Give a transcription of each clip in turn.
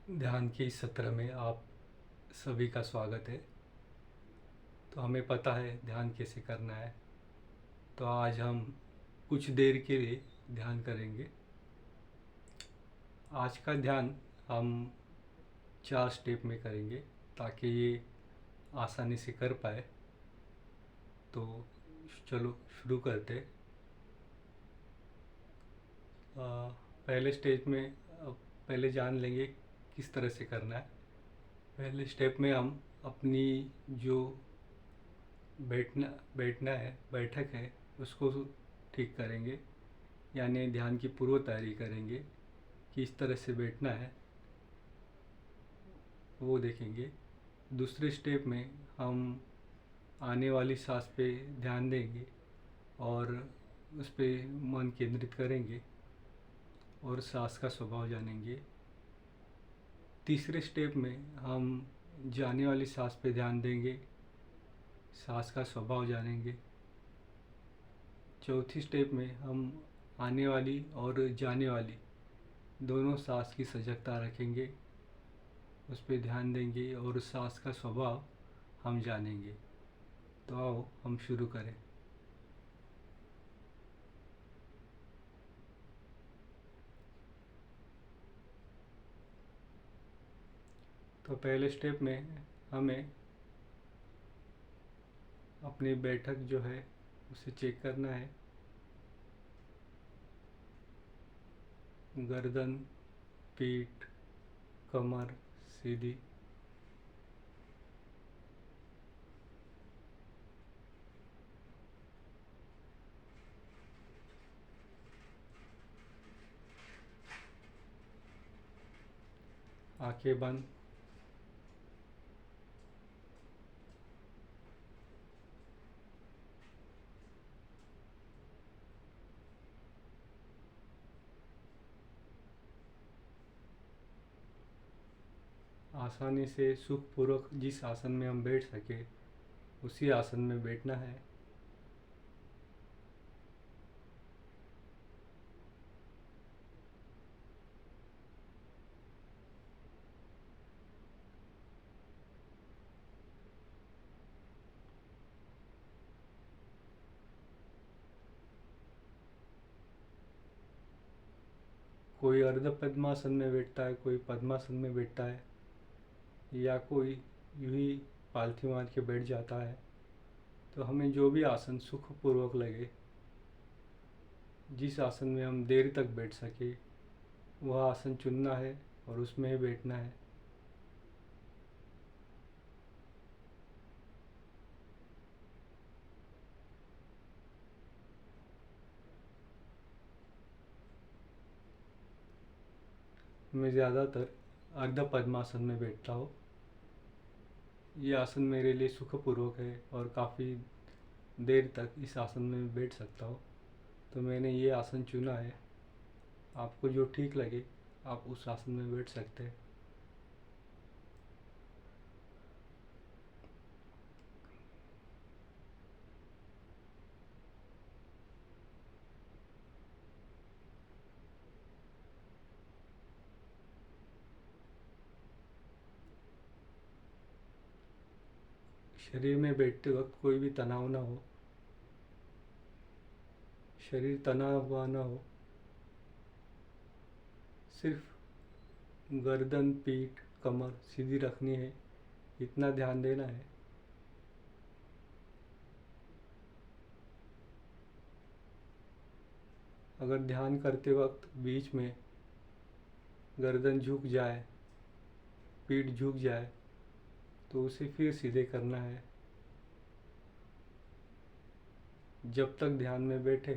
ध्यान के इस सत्र में आप सभी का स्वागत है। तो हमें पता है ध्यान कैसे करना है, तो आज हम कुछ देर के लिए ध्यान करेंगे। आज का ध्यान हम 4 स्टेप में करेंगे ताकि ये आसानी से कर पाए। तो चलो शुरू करते। पहले स्टेज में पहले जान लेंगे किस तरह से करना है। पहले स्टेप में हम अपनी जो बैठना बैठना है बैठक है उसको ठीक करेंगे, यानी ध्यान की पूर्व तैयारी करेंगे कि इस तरह से बैठना है, वो देखेंगे। दूसरे स्टेप में हम आने वाली सांस पे ध्यान देंगे और उस पे मन केंद्रित करेंगे और सांस का स्वभाव जानेंगे। तीसरे स्टेप में हम जाने वाली सांस पे ध्यान देंगे, सांस का स्वभाव जानेंगे। चौथी स्टेप में हम आने वाली और जाने वाली दोनों सांस की सजगता रखेंगे, उस पर ध्यान देंगे और सांस का स्वभाव हम जानेंगे। तो आओ हम शुरू करें। तो पहले स्टेप में हमें अपनी बैठक जो है उसे चेक करना है। गर्दन, पीठ, कमर सीधी। आंखें बंद। आसानी से सुखपूर्वक जिस आसन में हम बैठ सके उसी आसन में बैठना है। कोई अर्ध पद्मासन में बैठता है, कोई पद्मासन में बैठता है, या कोई यूं ही पालथी मार के बैठ जाता है। तो हमें जो भी आसन सुखपूर्वक लगे, जिस आसन में हम देर तक बैठ सके, वह आसन चुनना है और उसमें ही बैठना है। मैं ज़्यादातर अर्ध पद्मासन में बैठता हूँ। ये आसन मेरे लिए सुखपूर्वक है और काफ़ी देर तक इस आसन में बैठ सकता हूँ, तो मैंने ये आसन चुना है। आपको जो ठीक लगे आप उस आसन में बैठ सकते हैं। शरीर में बैठते वक्त कोई भी तनाव ना हो, शरीर तना हुआ ना हो, सिर्फ गर्दन, पीठ, कमर सीधी रखनी है, इतना ध्यान देना है। अगर ध्यान करते वक्त बीच में गर्दन झुक जाए, पीठ झुक जाए, तो उसे फिर सीधे करना है। जब तक ध्यान में बैठे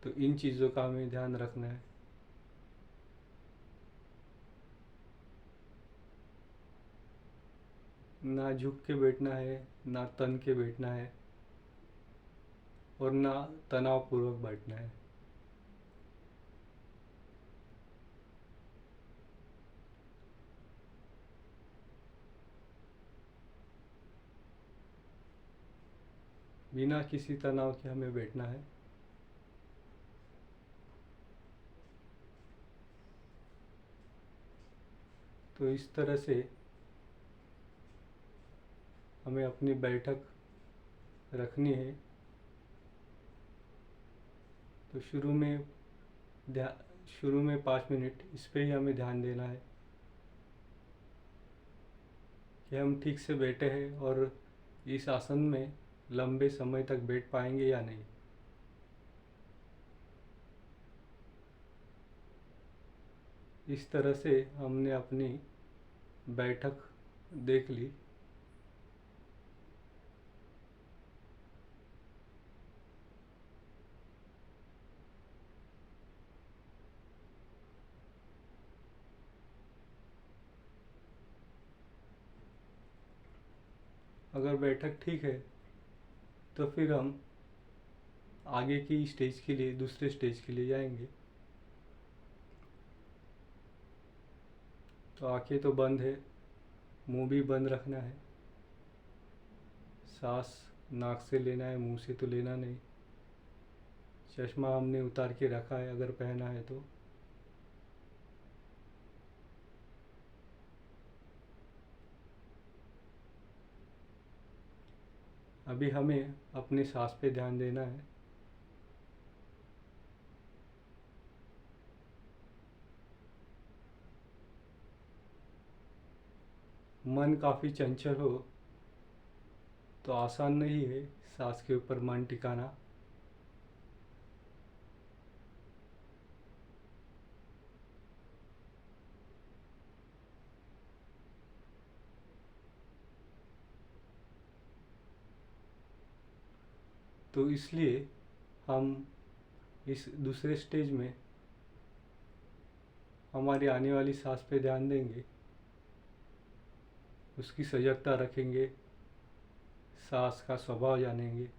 तो इन चीज़ों का हमें ध्यान रखना है। ना झुक के बैठना है, ना तन के बैठना है और ना तनावपूर्वक बैठना है। बिना किसी तनाव के हमें बैठना है। तो इस तरह से हमें अपनी बैठक रखनी है। तो शुरू में 5 मिनट इस पे ही हमें ध्यान देना है कि हम ठीक से बैठे हैं और इस आसन में लंबे समय तक बैठ पाएंगे या नहीं। इस तरह से हमने अपनी बैठक देख ली। अगर बैठक ठीक है तो फिर हम आगे की स्टेज के लिए, दूसरे स्टेज के लिए जाएंगे। तो आंखें तो बंद है, मुंह भी बंद रखना है। सांस नाक से लेना है, मुंह से तो लेना नहीं। चश्मा हमने उतार के रखा है अगर पहना है तो। अभी हमें अपने सांस पे ध्यान देना है। मन काफ़ी चंचल हो तो आसान नहीं है सांस के ऊपर मन टिकाना। तो इसलिए हम इस दूसरे स्टेज में हमारी आने वाली सांस पे ध्यान देंगे, उसकी सजगता रखेंगे, सांस का स्वभाव जानेंगे।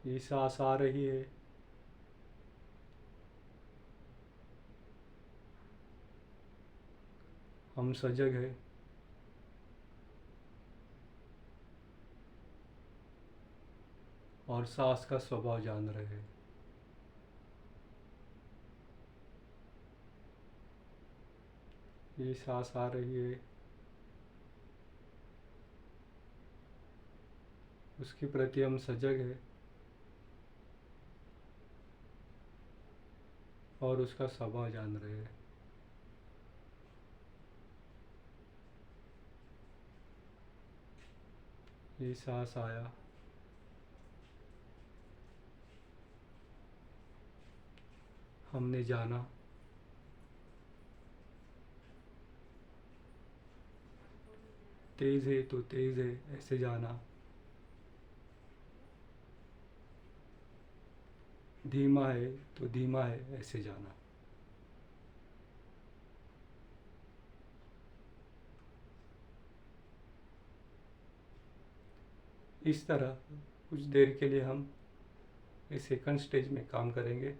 ये सांस आ रही है, हम सजग है। और सांस का स्वभाव जान रहे हैं। ये सांस आ रही है, उसके प्रति हम सजग है और उसका स्वभाव जान रहे हैं। ये सांस आया, हमने जाना। तेज है तो तेज है ऐसे जाना, धीमा है तो धीमा है ऐसे जाना। इस तरह कुछ देर के लिए हम इस सेकंड स्टेज में काम करेंगे।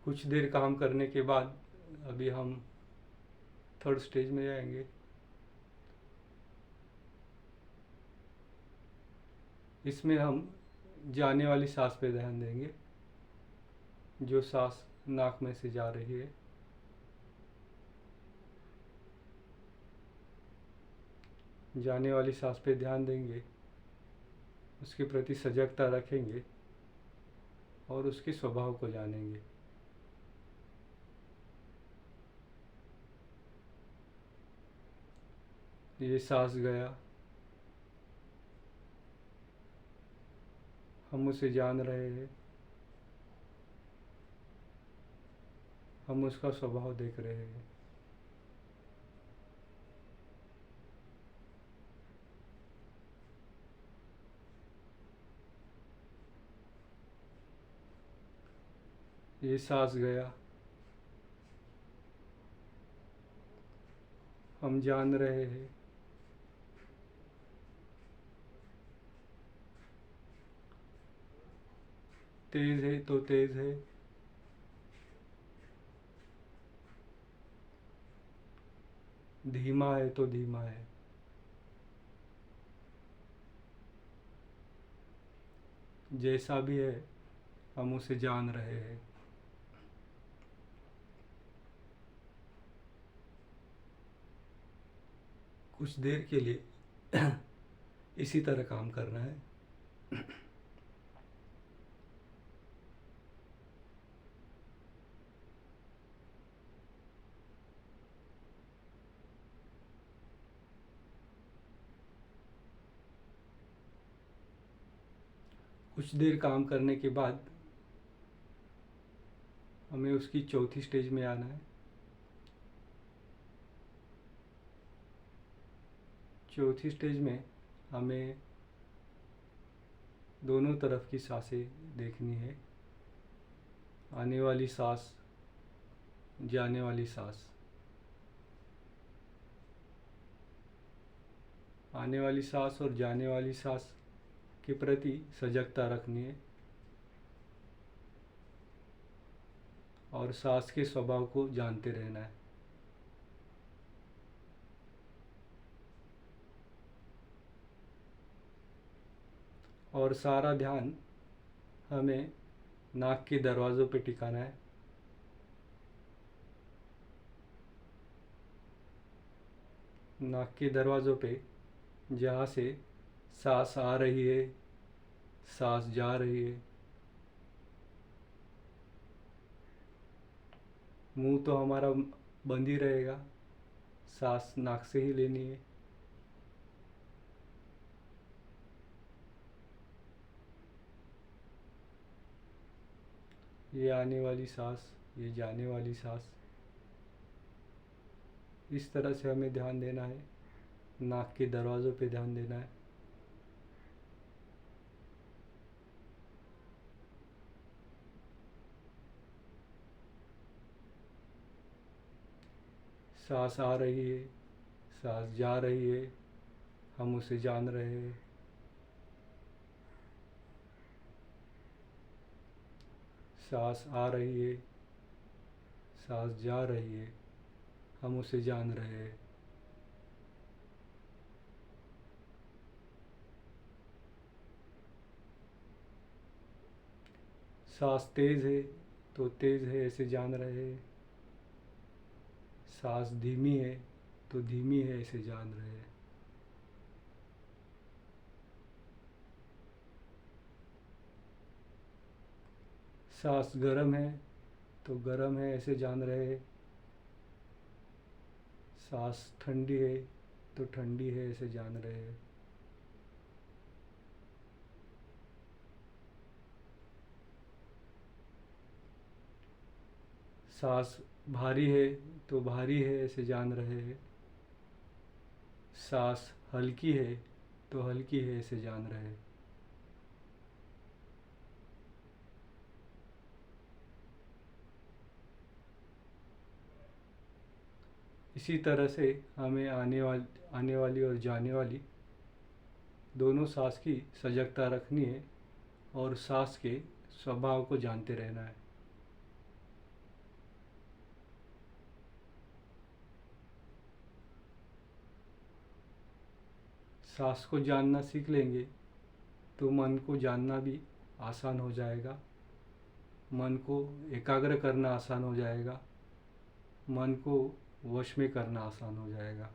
कुछ देर काम करने के बाद अभी हम थर्ड स्टेज में जाएंगे। इसमें हम जाने वाली सांस पे ध्यान देंगे, जो सांस नाक में से जा रही है। जाने वाली सांस पे ध्यान देंगे, उसके प्रति सजगता रखेंगे और उसके स्वभाव को जानेंगे। ये सांस गया, हम उसे जान रहे हैं, हम उसका स्वभाव देख रहे हैं। ये सांस गया, हम जान रहे हैं, तेज है तो तेज है, धीमा है तो धीमा है। जैसा भी है हम उसे जान रहे हैं। कुछ देर के लिए इसी तरह काम करना है। कुछ देर काम करने के बाद हमें उसकी चौथी स्टेज में आना है। चौथी स्टेज में हमें दोनों तरफ की सांसें देखनी है। आने वाली सांस, जाने वाली सांस। आने वाली सांस और जाने वाली सांस के प्रति सजगता रखनी है और सांस के स्वभाव को जानते रहना है। और सारा ध्यान हमें नाक के दरवाज़ों पे टिकाना है। नाक के दरवाज़ों पे जहाँ से सांस आ रही है, सांस जा रही है। मुंह तो हमारा बंद ही रहेगा, सांस नाक से ही लेनी है। ये आने वाली सांस, ये जाने वाली सांस, इस तरह से हमें ध्यान देना है। नाक के दरवाज़ों पे ध्यान देना है। सांस आ रही है, सांस जा रही है, हम उसे जान रहे हैं। सांस आ रही है, सांस जा रही है, हम उसे जान रहे हैं। सांस तेज है तो तेज है ऐसे जान रहे हैं। सांस धीमी है तो धीमी है ऐसे जान रहे हैं। सांस गर्म है तो गर्म है ऐसे जान रहे हैं। सांस ठंडी है तो ठंडी है ऐसे जान रहे हैं। सांस भारी है तो भारी है ऐसे जान रहे हैं। सांस हल्की है तो हल्की है ऐसे जान रहे हैं। इसी तरह से हमें आने वाली और जाने वाली दोनों सांस की सजगता रखनी है और सांस के स्वभाव को जानते रहना है। सांस को जानना सीख लेंगे तो मन को जानना भी आसान हो जाएगा। मन को एकाग्र करना आसान हो जाएगा। मन को वश में करना आसान हो जाएगा।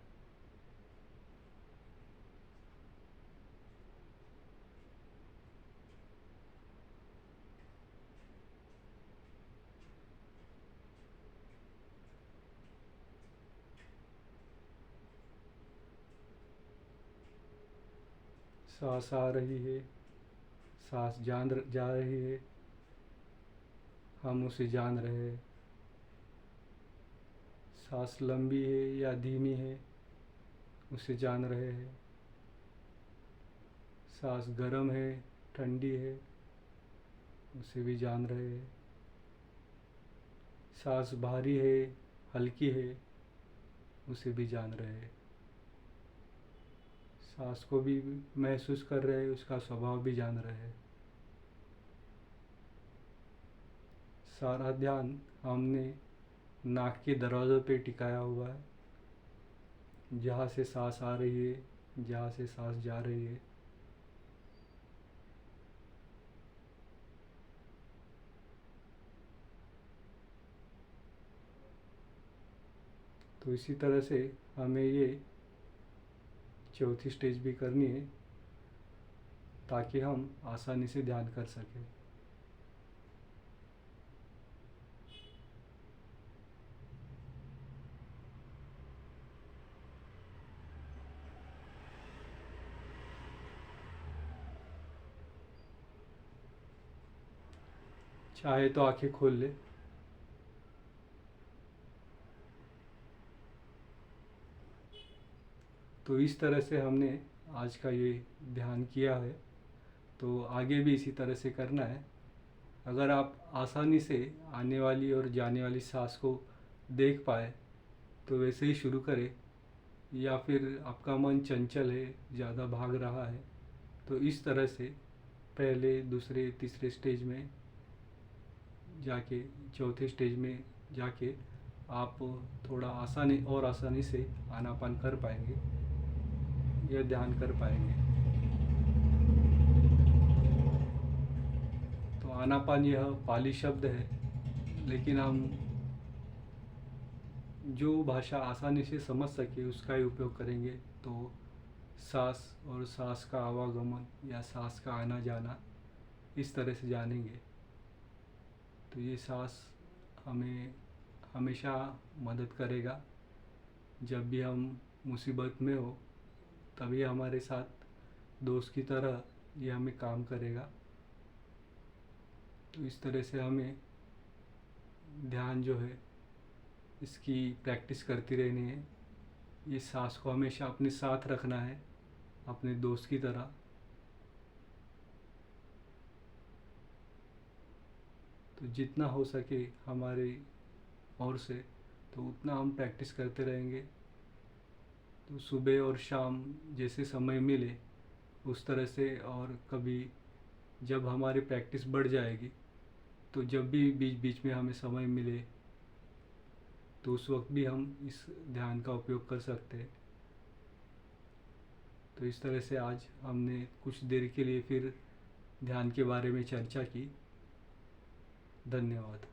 सांस आ रही है, सांस जान जा रही है, हम उसे जान रहे हैं। सांस लंबी है या धीमी है उसे जान रहे हैं। सांस गर्म है, ठंडी है, उसे भी जान रहे हैं। सांस भारी है, हल्की है, उसे भी जान रहे हैं। सांस को भी महसूस कर रहे हैं, उसका स्वभाव भी जान रहे हैं। सारा ध्यान हमने नाक के दरवाज़ों पे टिकाया हुआ है, जहाँ से सांस आ रही है, जहाँ से सांस जा रही है। तो इसी तरह से हमें ये चौथी स्टेज भी करनी है, ताकि हम आसानी से ध्यान कर सकें। चाहे तो आंखें खोल ले। तो इस तरह से हमने आज का ये ध्यान किया है, तो आगे भी इसी तरह से करना है। अगर आप आसानी से आने वाली और जाने वाली सांस को देख पाए तो वैसे ही शुरू करें, या फिर आपका मन चंचल है, ज़्यादा भाग रहा है, तो इस तरह से पहले, दूसरे, तीसरे स्टेज में जाके, चौथे स्टेज में जाके आप थोड़ा आसानी से आनापान कर पाएंगे या ध्यान कर पाएंगे। तो आनापान यह पाली शब्द है, लेकिन हम जो भाषा आसानी से समझ सके उसका ही उपयोग करेंगे। तो सांस और सांस का आवागमन या सांस का आना जाना इस तरह से जानेंगे। तो ये सांस हमें हमेशा मदद करेगा। जब भी हम मुसीबत में हो, तभी हमारे साथ दोस्त की तरह ये हमें काम करेगा। तो इस तरह से हमें ध्यान जो है इसकी प्रैक्टिस करती रहनी है। ये सांस को हमेशा अपने साथ रखना है, अपने दोस्त की तरह। तो जितना हो सके हमारे ओर से, तो उतना हम प्रैक्टिस करते रहेंगे। तो सुबह और शाम जैसे समय मिले उस तरह से, और कभी जब हमारी प्रैक्टिस बढ़ जाएगी तो जब भी बीच बीच में हमें समय मिले तो उस वक्त भी हम इस ध्यान का उपयोग कर सकते हैं। तो इस तरह से आज हमने कुछ देर के लिए फिर ध्यान के बारे में चर्चा की। धन्यवाद।